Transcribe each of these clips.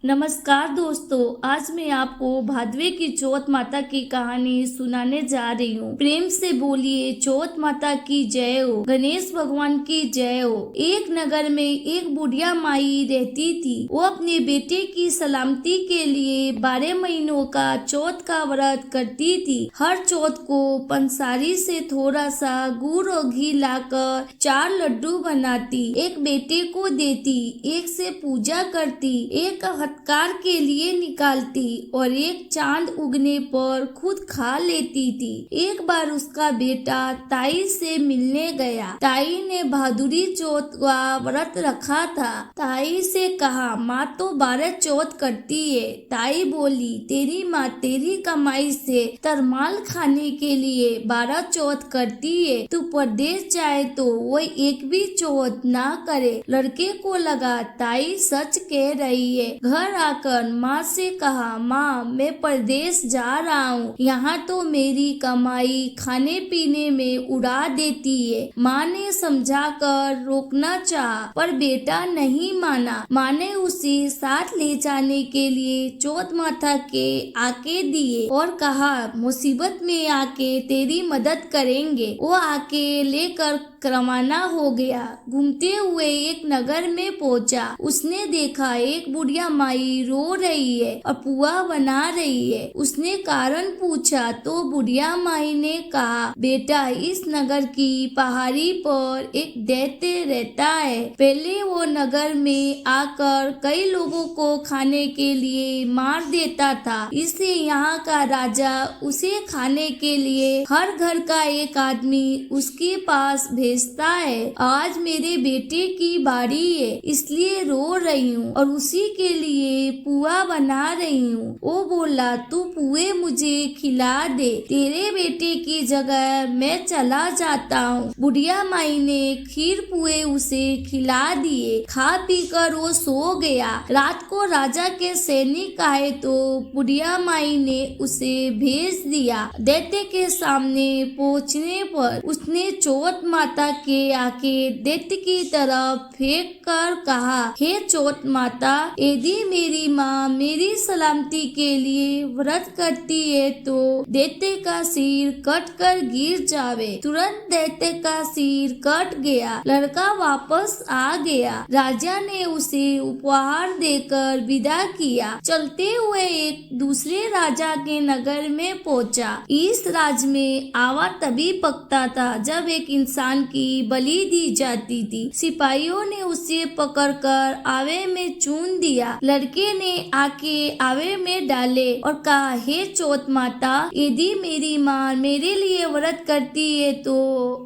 नमस्कार दोस्तों, आज मैं आपको भादवे की चौथ माता की कहानी सुनाने जा रही हूँ। प्रेम से बोलिए चौथ माता की जय हो, गणेश भगवान की जय हो। एक नगर में एक बुढ़िया माई रहती थी। वो अपने बेटे की सलामती के लिए 12 महीनों का चौथ का व्रत करती थी। हर चौथ को पंसारी से थोड़ा सा गुड़ और घी लाकर 4 लड्डू बनाती, एक बेटे को देती, एक से पूजा करती, एक हथकार के लिए निकालती और एक चांद उगने पर खुद खा लेती थी। एक बार उसका बेटा ताई से मिलने गया। ताई ने भादुरी चौथ का व्रत रखा था। ताई से कहा, माँ तो 12 चौथ करती है। ताई बोली, तेरी माँ तेरी कमाई से तरमाल खाने के लिए 12 चौथ करती है। तू परदेश जाए तो वो एक भी चौथ ना करे। लड़के को लगा ताई सच कह रही है। घर आकर माँ से कहा, माँ मैं परदेश जा रहा हूँ, यहाँ तो मेरी कमाई खाने पीने में उड़ा देती है। माँ ने समझाकर रोकना चाहा पर बेटा नहीं माना। माँ ने उसे साथ ले जाने के लिए चौथ माता के आके दिए और कहा, मुसीबत में आके तेरी मदद करेंगे। वो आके लेकर रवाना हो गया। घूमते हुए एक नगर में पहुंचा। उसने देखा एक बुढ़िया माई रो रही है और पुआ बना रही है। उसने कारण पूछा तो बुढ़िया माई ने कहा, बेटा इस नगर की पहाड़ी पर एक दैत्य रहता है। पहले वो नगर में आकर कई लोगों को खाने के लिए मार देता था, इसलिए यहाँ का राजा उसे खाने के लिए हर घर का एक आदमी उसके पास भेजता है। आज मेरे बेटे की बारी है, इसलिए रो रही हूँ और उसी के लिए पुआ बना रही हूँ। वो बोला, तू पुए मुझे खिला दे, तेरे बेटे की जगह मैं चला जाता हूँ। बुढ़िया माई ने खीर पुए उसे खिला दिए। खा पी कर वो सो गया। रात को राजा के सैनिक आए तो बुढ़िया माई ने उसे भेज दिया। दैत्य के सामने पहुँचने पर उसने चौथ माता के आके दैत्य की तरफ फेंक कर कहा, हे चौथ माता, यदि मेरी माँ मेरी सलामती के लिए व्रत करती है तो दैत्य का सिर कट कर गिर जावे। तुरंत दैत्य का सिर कट गया। लड़का वापस आ गया। राजा ने उसे उपहार देकर विदा किया। चलते हुए एक दूसरे राजा के नगर में पहुंचा। इस राज में आवा तभी पकता था जब एक इंसान की बलि दी जाती थी। सिपाहियों ने उसे पकड़कर आवे में चून दिया। लड़के ने आके आवे में डाले और कहा, हे चौथ माता, यदि मेरी माँ मेरे लिए व्रत करती है तो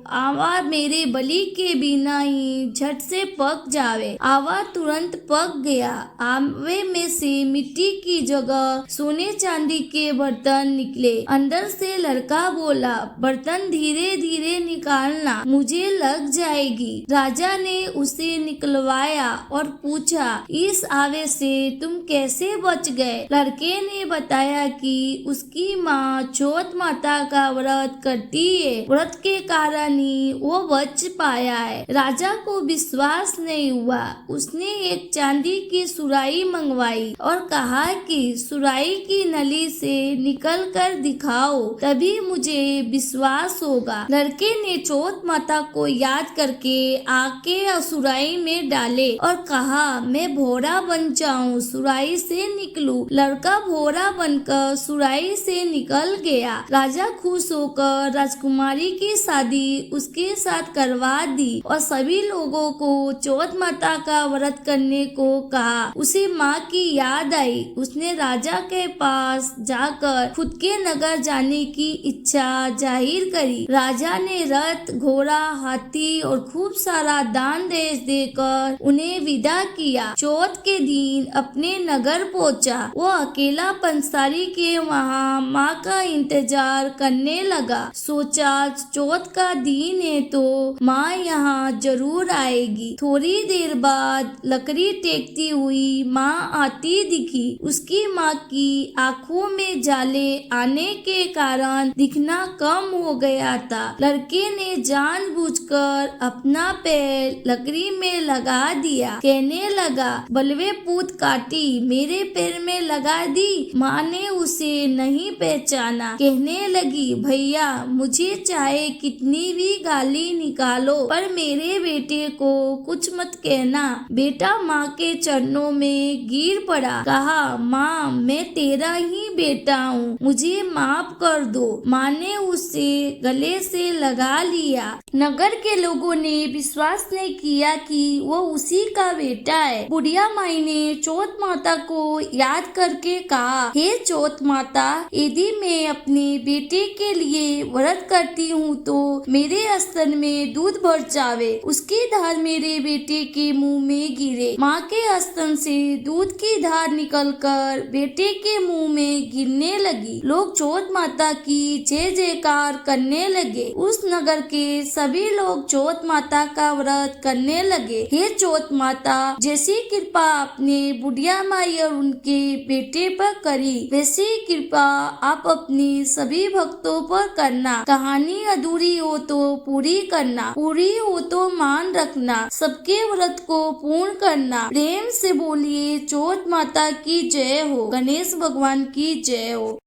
आवा मेरे बलि के बिना ही झट से पक जावे। आवा तुरंत पक गया। आवे में से मिट्टी की जगह सोने चांदी के बर्तन निकले। अंदर से लड़का बोला, बर्तन धीरे धीरे निकालना, मुझे लग जाएगी। राजा ने उसे निकलवाया और पूछा, इस आवे से तुम कैसे बच गए? लड़के ने बताया कि उसकी माँ चौथ माता का व्रत करती है, व्रत के कारण ही वो बच पाया है। राजा को विश्वास नहीं हुआ। उसने एक चांदी की सुराही मंगवाई और कहा कि सुराही की नली से निकल कर दिखाओ, तभी मुझे विश्वास होगा। लड़के ने चौथ माता को याद करके आके सुराही में डाले और कहा, मैं भोरा बन जाऊं, सुराही से निकलूं। लड़का भोरा बनकर सुराही से निकल गया। राजा खुश होकर राजकुमारी की शादी उसके साथ करवा दी और सभी लोगों को चौथ माता का व्रत करने को कहा। उसे माँ की याद आई। उसने राजा के पास जाकर खुद के नगर जाने की इच्छा जाहिर करी। राजा ने रथ, घोड़ा, हाथी और खूब सारा दान दहेज देकर उन्हें विदा किया। चौथ के दिन अपने नगर पहुंचा। वो अकेला पंसारी के वहाँ माँ का इंतजार करने लगा। सोचा चौथ का दिन है तो माँ यहाँ जरूर आएगी। थोड़ी देर बाद लकड़ी टेकती हुई माँ आती दिखी। उसकी माँ की आंखों में जाले आने के कारण दिखना कम हो गया था। लड़के ने जानबूझकर अपना पैर लकड़ी में लगा दिया। कहने लगा, बलवे पूत का काटी, मेरे पैर में लगा दी। माँ ने उसे नहीं पहचाना, कहने लगी, भैया मुझे चाहे कितनी भी गाली निकालो पर मेरे बेटे को कुछ मत कहना। बेटा माँ के चरणों में गिर पड़ा, कहा, माँ मैं तेरा ही बेटा हूँ, मुझे माफ कर दो। माँ ने उसे गले से लगा लिया। नगर के लोगों ने विश्वास नहीं किया कि वो उसी का बेटा है। बुढ़िया माई ने चौथ माता को याद करके कहा, हे चौथ माता, यदि मैं अपने बेटे के लिए व्रत करती हूँ तो मेरे स्तन में दूध भर जावे, उसकी धार मेरे बेटे के मुंह में गिरे। माँ के स्तन से दूध की धार निकलकर बेटे के मुंह में गिरने लगी। लोग चौथ माता की जय जयकार करने लगे। उस नगर के सभी लोग चौथ माता का व्रत करने लगे। हे चौथ माता, जैसी कृपा आपने बुढ़िया माई और उनके बेटे पर करी, वैसी कृपा आप अपनी सभी भक्तों पर करना। कहानी अधूरी हो तो पूरी करना, पूरी हो तो मान रखना, सबके व्रत को पूर्ण करना। प्रेम से बोलिए चौथ माता की जय हो, गणेश भगवान की जय हो।